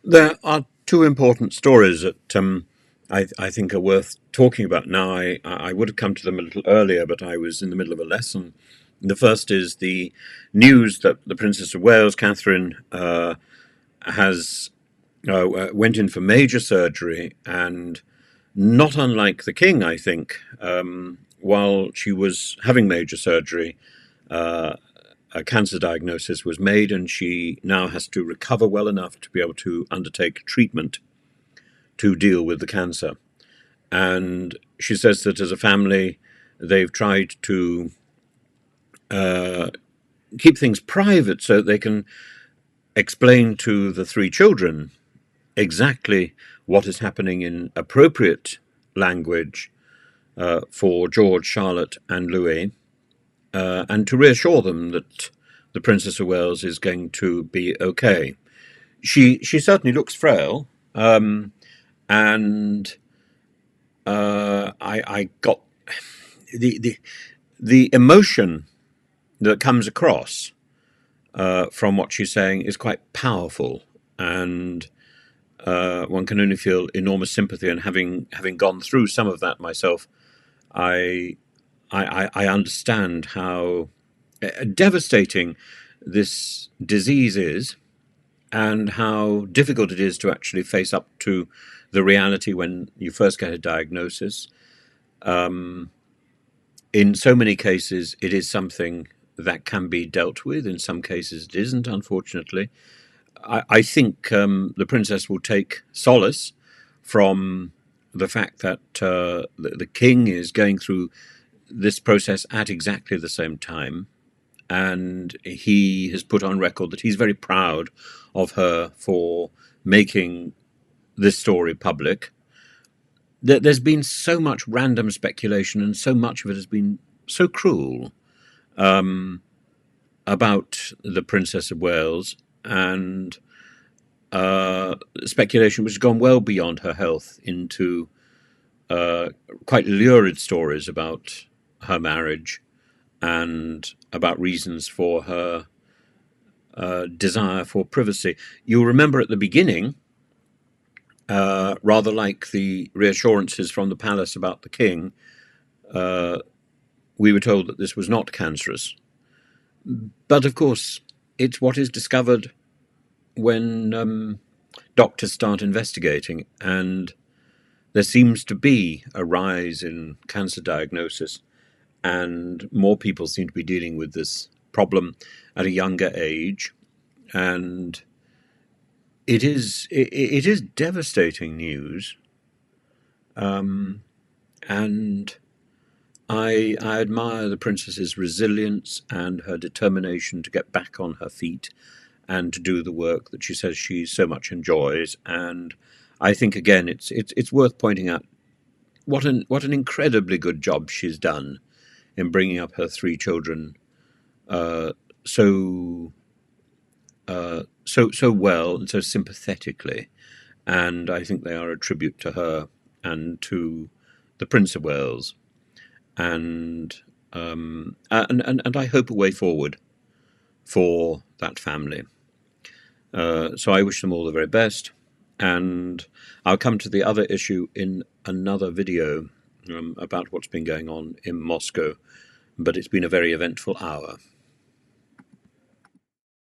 There are two important stories that I think are worth talking about now. I would have come to them a little earlier, but I was in the middle of a lesson. The first is the news that the Princess of Wales, Catherine, has went in for major surgery, and not unlike the King, I think, while she was having major surgery, a cancer diagnosis was made, and she now has to recover well enough to be able to undertake treatment to deal with the cancer. And she says that as a family, they've tried to keep things private so they can explain to the three children exactly what is happening in appropriate language for George, Charlotte, and Louis, and to reassure them that the Princess of Wales is going to be okay. She certainly looks frail, and I got the emotion that comes across from what she's saying is quite powerful, and one can only feel enormous sympathy. And having gone through some of that myself, I understand how devastating this disease is, and how difficult it is to actually face up to the reality when you first get a diagnosis. In so many cases, it is something that can be dealt with. In some cases, it isn't, unfortunately. I think the princess will take solace from the fact that the king is going through this process at exactly the same time. And he has put on record that he's very proud of her for making this story public. There's been so much random speculation, and so much of it has been so cruel about the Princess of Wales, and speculation which has gone well beyond her health into quite lurid stories about her marriage and about reasons for her desire for privacy. You'll remember at the beginning, rather like the reassurances from the palace about the king, we were told that this was not cancerous. But of course, it's what is discovered when doctors start investigating, and there seems to be a rise in cancer diagnosis, and more people seem to be dealing with this problem at a younger age, and it is devastating news, and I admire the princess's resilience and her determination to get back on her feet and to do the work that she says she so much enjoys. And I think again, it's worth pointing out what an incredibly good job she's done in bringing up her three children so well and so sympathetically. And I think they are a tribute to her and to the Prince of Wales, and I hope a way forward for that family. So I wish them all the very best, and I'll come to the other issue in another video about what's been going on in Moscow, but it's been a very eventful hour.